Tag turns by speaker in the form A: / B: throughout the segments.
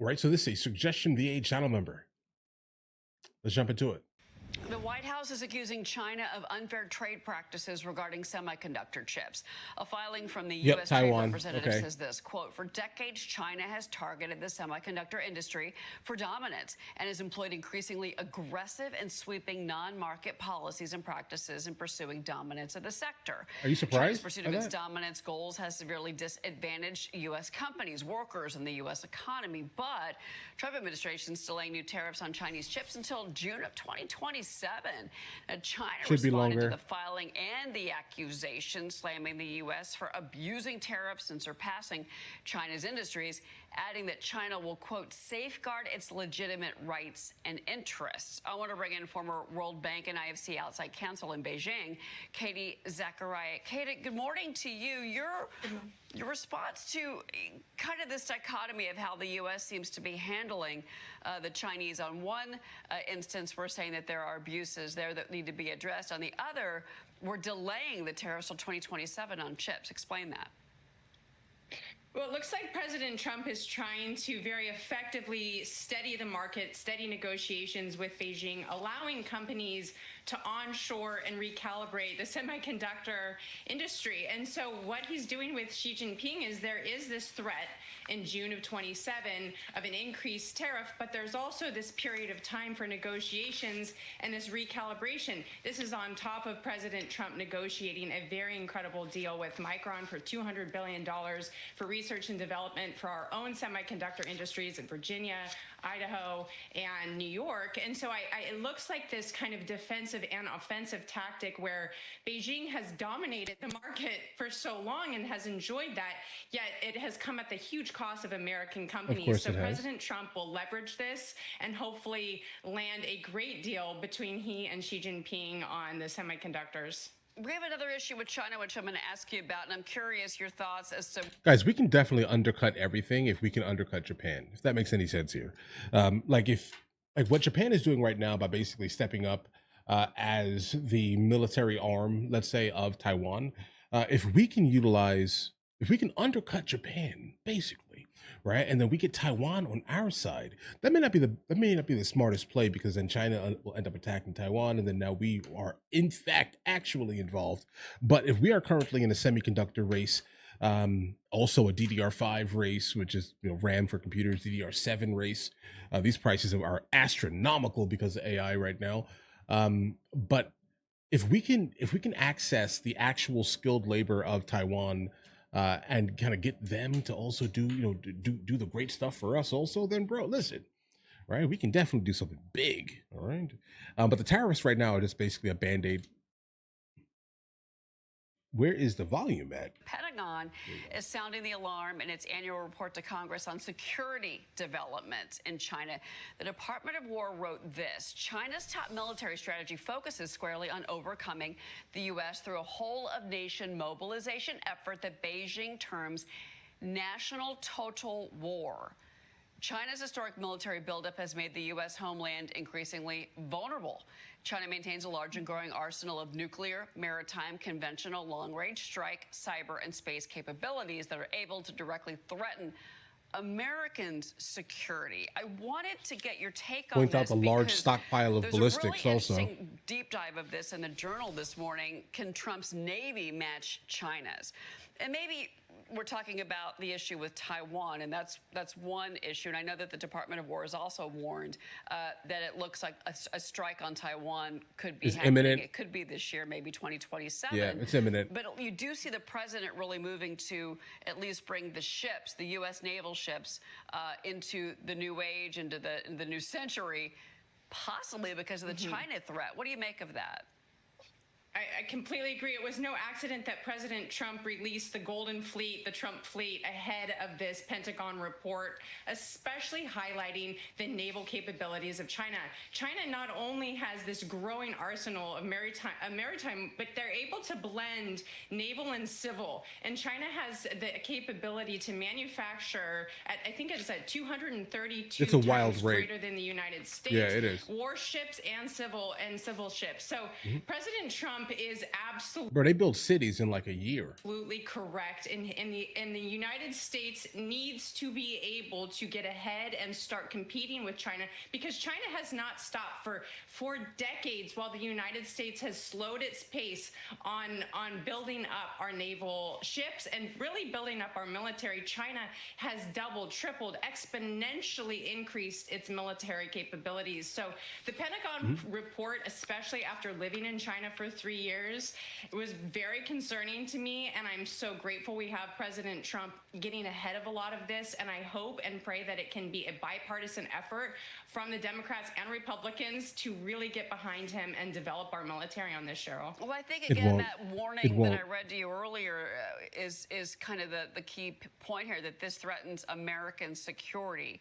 A: Right. So this is a suggestion VA channel member. Let's jump into it.
B: The White House is accusing China of unfair trade practices regarding semiconductor chips. A filing from the U.S. Trade Representative says this, quote, for decades, China has targeted the semiconductor industry for dominance and has employed increasingly aggressive and sweeping non-market policies and practices in pursuing dominance of the sector.
A: Are you surprised?
B: China's pursuit of its dominance goals has severely disadvantaged U.S. companies, workers, and the U.S. economy. But Trump administration is delaying new tariffs on Chinese chips until June of 2027. Now, China responded to the filing and the accusation, slamming the U.S. for abusing tariffs and surpassing China's industries, adding that China will, quote, safeguard its legitimate rights and interests. I want to bring in former World Bank and IFC outside counsel in Beijing, Katie Zachariah. Katie, good morning to you. Your response to kind of this dichotomy of how the U.S. seems to be handling the Chinese. On one instance, we're saying that there are abuses there that need to be addressed. On the other, we're delaying the tariffs till 2027 on chips. Explain that.
C: Well, it looks like President Trump is trying to very effectively steady the market, steady negotiations with Beijing, allowing companies to onshore and recalibrate the semiconductor industry. And so what he's doing with Xi Jinping is there is this threat in June of 27 of an increased tariff, but there's also this period of time for negotiations and this recalibration. This is on top of President Trump negotiating a very incredible deal with Micron for $200 billion for research and development for our own semiconductor industries in Virginia, Idaho, and New York. And so it looks like this kind of defensive and offensive tactic where Beijing has dominated the market for so long and has enjoyed that, yet it has come at the huge cost of American companies. So President Trump will leverage this and hopefully land a great deal between he and Xi Jinping on the semiconductors.
B: We have another issue with China, which I'm going to ask you about, and I'm curious your thoughts as to...
A: Guys, we can definitely undercut everything if we can undercut Japan, if that makes any sense here. Like what Japan is doing right now by basically stepping up as the military arm, let's say, of Taiwan, if we can undercut Japan, basically, right, and then we get Taiwan on our side, that may not be the smartest play, because then China will end up attacking Taiwan, and then now we are in fact actually involved. But if we are currently in a semiconductor race, also a DDR5 race, which is RAM for computers, DDR7 race, these prices are astronomical because of AI right now. But if we can access the actual skilled labor of Taiwan, and kind of get them to also do the great stuff for us also, then bro, listen, right, we can definitely do something big. All right. But the tariffs right now are just basically a band-aid. Where is the volume at?
B: Pentagon is sounding the alarm in its annual report to Congress on security developments in China. The Department of War wrote this: China's top military strategy focuses squarely on overcoming the U.S. through a whole-of-nation mobilization effort that Beijing terms national total war. China's historic military buildup has made the U.S. homeland increasingly vulnerable. China maintains a large and growing arsenal of nuclear, maritime, conventional, long-range strike, cyber, and space capabilities that are able to directly threaten Americans' security. I wanted to get your take on this.
A: Point out the large stockpile of ballistics
B: really
A: also.
B: Interesting deep dive of this in the Journal this morning. Can Trump's Navy match China's? And maybe we're talking about the issue with Taiwan, and that's one issue. And I know that the Department of War has also warned that it looks like a strike on Taiwan could be happening. Imminent. It could be this year, maybe 2027.
A: Yeah, it's imminent.
B: But you do see the president really moving to at least bring the ships, the U.S. naval ships, into the new age, into the new century, possibly because of the China threat. What do you make of that?
C: I completely agree. It was no accident that President Trump released the Golden Fleet, the Trump Fleet, ahead of this Pentagon report, especially highlighting the naval capabilities of China. China not only has this growing arsenal of maritime, but they're able to blend naval and civil. And China has the capability to manufacture, I think it's at 232
A: it's a wild
C: times
A: rate.
C: greater than the United States.
A: Yeah, it is.
C: Warships and civil ships. So President Trump Trump is absolutely
A: Bro, they built cities in like a year.
C: absolutely correct. In the United States needs to be able to get ahead and start competing with China, because China has not stopped for decades, while the United States has slowed its pace on building up our naval ships and really building up our military. China has doubled, tripled, exponentially increased its military capabilities. So the Pentagon report, especially after living in China for 3 years, it was very concerning to me, and I'm so grateful we have President Trump getting ahead of a lot of this, and I hope and pray that it can be a bipartisan effort from the Democrats and Republicans to really get behind him and develop our military on this, Cheryl.
B: Well, I think,
A: It
B: again,
A: won't.
B: that
A: It
B: warning that
A: won't.
B: I read to you earlier is kind of the key point here, that this threatens American security,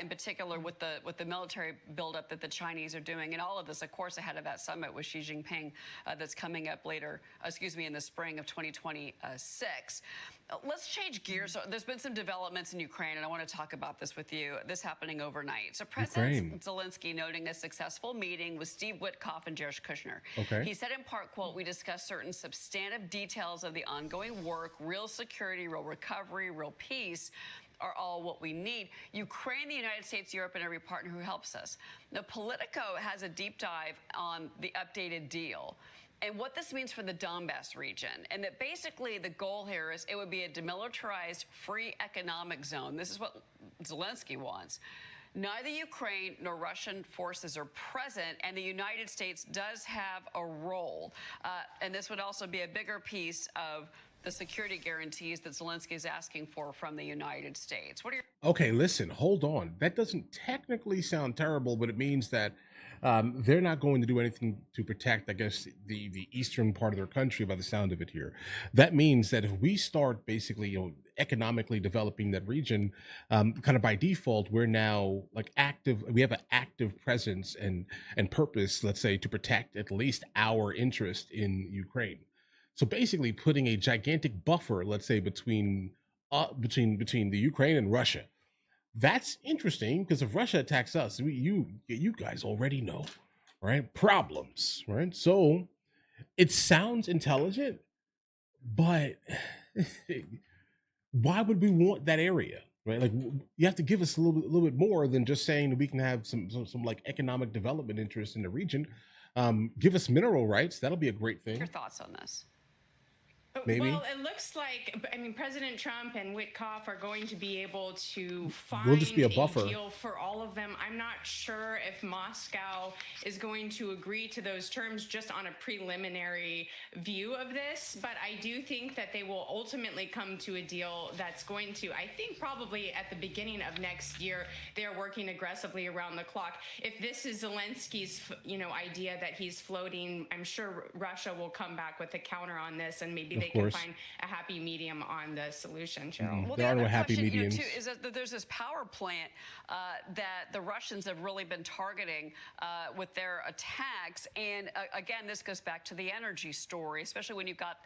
B: in particular with the military buildup that the Chinese are doing. And all of this, of course, ahead of that summit with Xi Jinping that's coming up in the spring of 2026. Let's change gears. So there's been some developments in Ukraine, and I want to talk about this with you. This happening overnight. So President Zelensky noting a successful meeting with Steve Witkoff and Jared Kushner.
A: Okay.
B: He said in part, quote, "We discussed certain substantive details of the ongoing work. Real security, real recovery, real peace are all what we need. Ukraine, the United States, Europe, and every partner who helps us." Now, Politico has a deep dive on the updated deal and what this means for the Donbass region, and that basically the goal here is it would be a demilitarized, free economic zone. This is what Zelensky wants. Neither Ukraine nor Russian forces are present, and the United States does have a role. And this would also be a bigger piece of the security guarantees that Zelensky is asking for from the United States. What are your...
A: Okay, listen, hold on. That doesn't technically sound terrible, but it means that they're not going to do anything to protect, I guess, the eastern part of their country by the sound of it here. That means that if we start basically, economically developing that region, kind of by default, we're now like active. We have an active presence and purpose, let's say, to protect at least our interest in Ukraine. So basically putting a gigantic buffer, let's say, between the Ukraine and Russia. That's interesting, because if Russia attacks us, you guys already know, right? Problems, right? So it sounds intelligent, but why would we want that area, right? Like, you have to give us a little bit more than just saying that we can have some like economic development interest in the region. Give us mineral rights. That'll be a great thing.
B: Your thoughts on this?
A: Maybe.
C: Well, it looks like, President Trump and Witkoff are going to be able to find
A: We'll just be a buffer.
C: deal for all of them. I'm not sure if Moscow is going to agree to those terms just on a preliminary view of this, but I do think that they will ultimately come to a deal that's going to, I think probably at the beginning of next year. They're working aggressively around the clock. If this is Zelensky's, idea that he's floating, I'm sure Russia will come back with a counter on this, and maybe they can find a happy medium on the solution, Cheryl.
B: Well,
A: There are no
B: other
A: happy
B: question,
A: mediums.
B: too, is that there's this power plant that the Russians have really been targeting with their attacks. And again, this goes back to the energy story, especially when you've got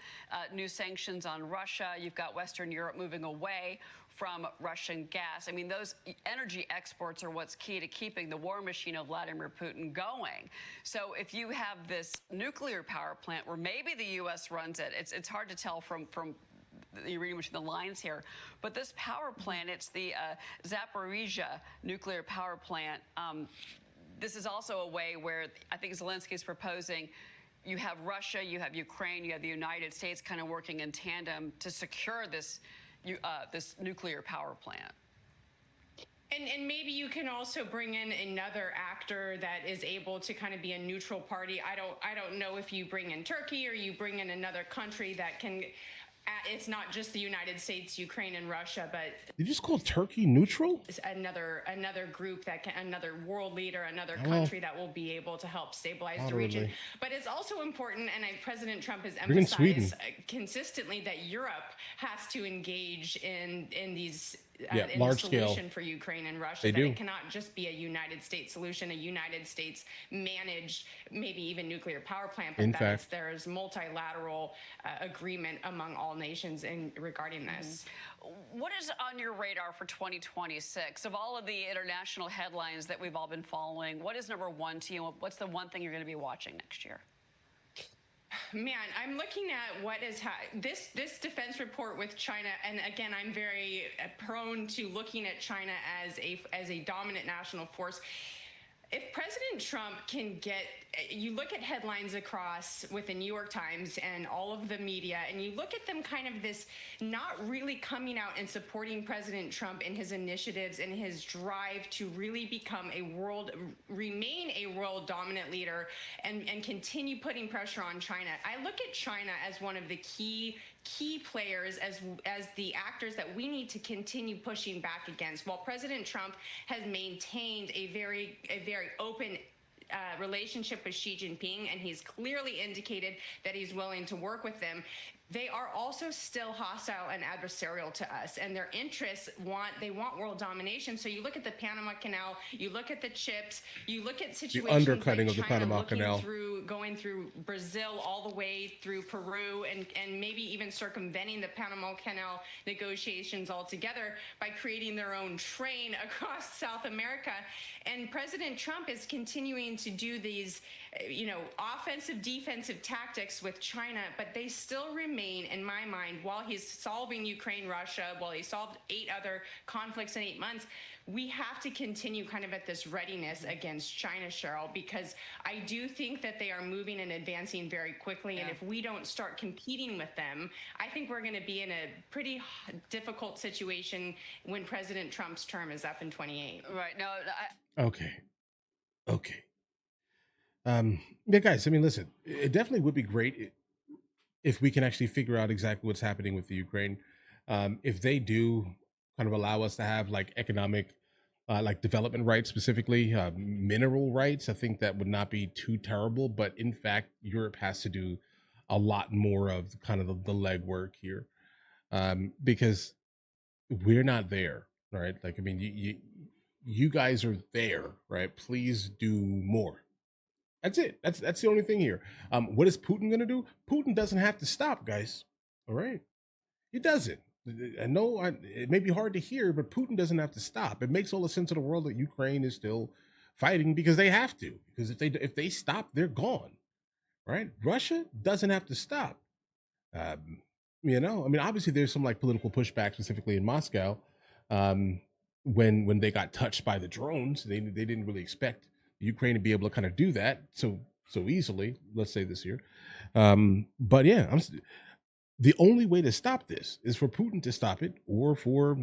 B: new sanctions on Russia. You've got Western Europe moving away from Russian gas. I mean, those energy exports are what's key to keeping the war machine of Vladimir Putin going. So if you have this nuclear power plant where maybe the U.S. runs it, it's hard to tell from you're reading between the lines here, but this power plant, it's the Zaporizhia nuclear power plant. This is also a way where I think Zelensky is proposing you have Russia, you have Ukraine, you have the United States kind of working in tandem to secure this nuclear power plant.
C: And maybe you can also bring in another actor that is able to kind of be a neutral party. I don't know if you bring in Turkey or you bring in another country that can. It's not just the United States, Ukraine, and Russia, but
A: You just call Turkey neutral?
C: another group that can, another world leader, another country that will be able to help stabilize the region.
A: Really.
C: But it's also important, and President Trump has
A: Bring in Sweden.
C: emphasized consistently that Europe has to engage in these. In
A: large
C: the
A: scale.
C: solution for Ukraine and Russia,
A: They
C: that
A: do.
C: it cannot just be a United States solution, a United States managed, maybe even nuclear power plant, but
A: In
C: that
A: fact.
C: there's multilateral agreement among all nations regarding this.
B: What is on your radar for 2026? Of all of the international headlines that we've all been following, what is number one to you? What's the one thing you're going to be watching next year?
C: Man, I'm looking at what is this defense report with China, and again, I'm very prone to looking at China as a dominant national force. If President Trump can get, you look at headlines across with the New York Times and all of the media, and you look at them kind of this not really coming out and supporting President Trump in his initiatives and his drive to really remain a world dominant leader and continue putting pressure on China. I look at China as one of the key players, as the actors that we need to continue pushing back against. While President Trump has maintained a very open relationship with Xi Jinping, and he's clearly indicated that he's willing to work with them, they are also still hostile and adversarial to us, and their interests want world domination. So you look at the Panama Canal, you look at the chips, you look at situations
A: the undercutting
C: like
A: of the
C: China
A: Panama Canal,
C: going through Brazil all the way through Peru, and maybe even circumventing the Panama Canal negotiations altogether by creating their own train across South America. And President Trump is continuing to do these, offensive, defensive tactics with China, but they still remain, in my mind, while he's solving Ukraine, Russia, while he solved 8 other conflicts in 8 months, we have to continue kind of at this readiness against China, Cheryl, because I do think that they are moving and advancing very quickly. Yeah. And if we don't start competing with them, I think we're going to be in a pretty difficult situation when President Trump's term is up in 28.
B: Right. No,
A: Okay. Yeah, guys, I mean, listen, it definitely would be great if we can actually figure out exactly what's happening with the Ukraine. If they do kind of allow us to have like economic, like development rights, specifically mineral rights, I think that would not be too terrible. But in fact, Europe has to do a lot more of kind of the legwork here, because we're not there, right? Like, I mean, you guys are there, right? Please do more. That's it. That's the only thing here. What is Putin going to do? Putin doesn't have to stop, guys. All right, he doesn't. I know it may be hard to hear, but Putin doesn't have to stop. It makes all the sense in the world that Ukraine is still fighting because they have to. Because if they stop, they're gone. Right? Russia doesn't have to stop. I mean, obviously there's some like political pushback, specifically in Moscow, when they got touched by the drones. They didn't really expect Ukraine to be able to kind of do that so easily, let's say this year. But yeah, the only way to stop this is for Putin to stop it, or for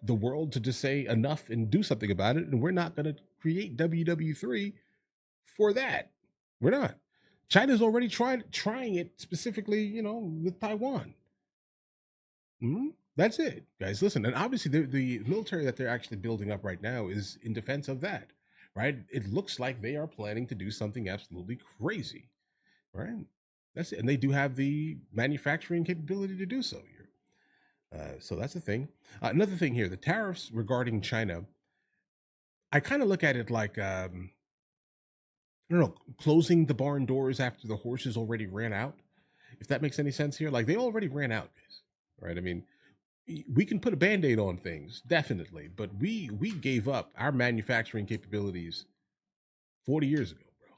A: the world to just say enough and do something about it. And we're not going to create WW3 for that. We're not. China's already trying it specifically, with Taiwan. That's it, guys. Listen, and obviously the military that they're actually building up right now is in defense of that. Right? It looks like they are planning to do something absolutely crazy, right? That's it. And they do have the manufacturing capability to do so here. So that's the thing. Another thing here, the tariffs regarding China, I kind of look at it like, I don't know, closing the barn doors after the horses already ran out, if that makes any sense here. Like, they already ran out, guys, right? I mean, we can put a Band-Aid on things, definitely, but we gave up our manufacturing capabilities 40 years ago, bro.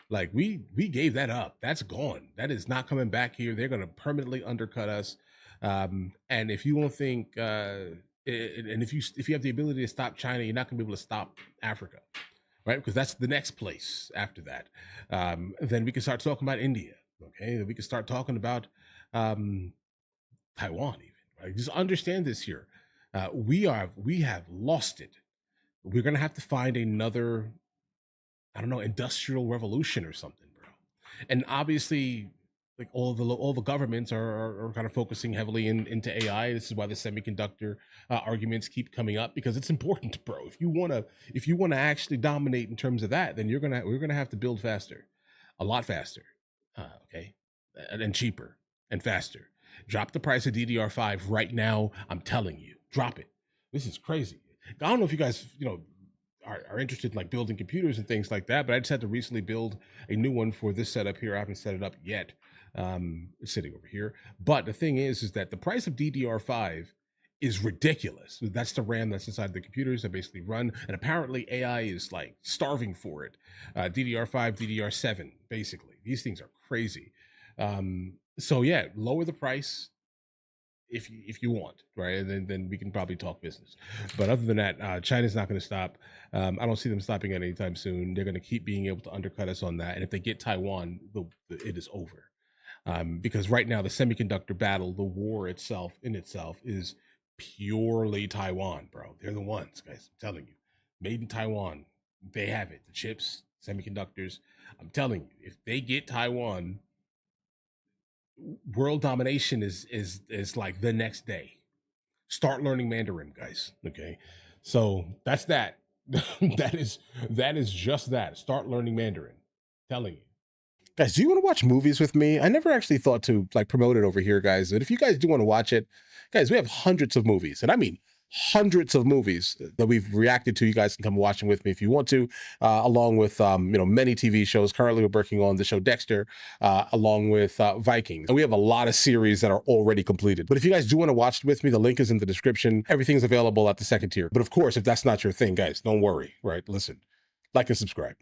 A: Like, we gave that up. That's gone. That is not coming back here. They're going to permanently undercut us. And if you don't think, and if you have the ability to stop China, you're not going to be able to stop Africa, right? Because that's the next place after that. Then we can start talking about India, okay? Then we can start talking about Taiwan even. Right? Just understand this here. We have lost it. We're gonna have to find another, I don't know, industrial revolution or something, bro. And obviously, like all the governments are kind of focusing heavily into AI. This is why the semiconductor arguments keep coming up, because it's important, bro. If you wanna actually dominate in terms of that, then we're gonna have to build faster, a lot faster, okay, and cheaper and faster. Drop the price of DDR5 right now. I'm telling you, drop it. This is crazy. I don't know if you guys, are interested in like building computers and things like that, but I just had to recently build a new one for this setup here. I haven't set it up yet. It's sitting over here. But the thing is that the price of DDR5 is ridiculous. That's the RAM that's inside the computers that basically run, and apparently AI is like starving for it. DDR5, DDR7, basically. These things are crazy. So yeah, lower the price if you want, right? And then we can probably talk business. But other than that, China's not going to stop. I don't see them stopping it anytime soon. They're going to keep being able to undercut us on that. And if they get Taiwan, it is over. Because right now the semiconductor battle, the war itself in itself is purely Taiwan, bro. They're the ones, guys. I'm telling you, made in Taiwan. They have it. The chips, semiconductors. I'm telling you, if they get Taiwan, world domination is like the next day. Start learning Mandarin, guys. Okay, so that's that. that is just that. Start learning Mandarin. I'm telling you.
D: Guys, do you want to watch movies with me? I never actually thought to like promote it over here, guys. But if you guys do want to watch it, guys, we have hundreds of movies, and I mean hundreds of movies that we've reacted to. You guys can come watch them with me if you want to, along with many TV shows. Currently, we're working on the show Dexter, along with Vikings, and we have a lot of series that are already completed. But if you guys do want to watch it with me, the link is in the description. Everything's available at the second tier. But of course, if that's not your thing, guys, don't worry. Right? Listen, like and subscribe.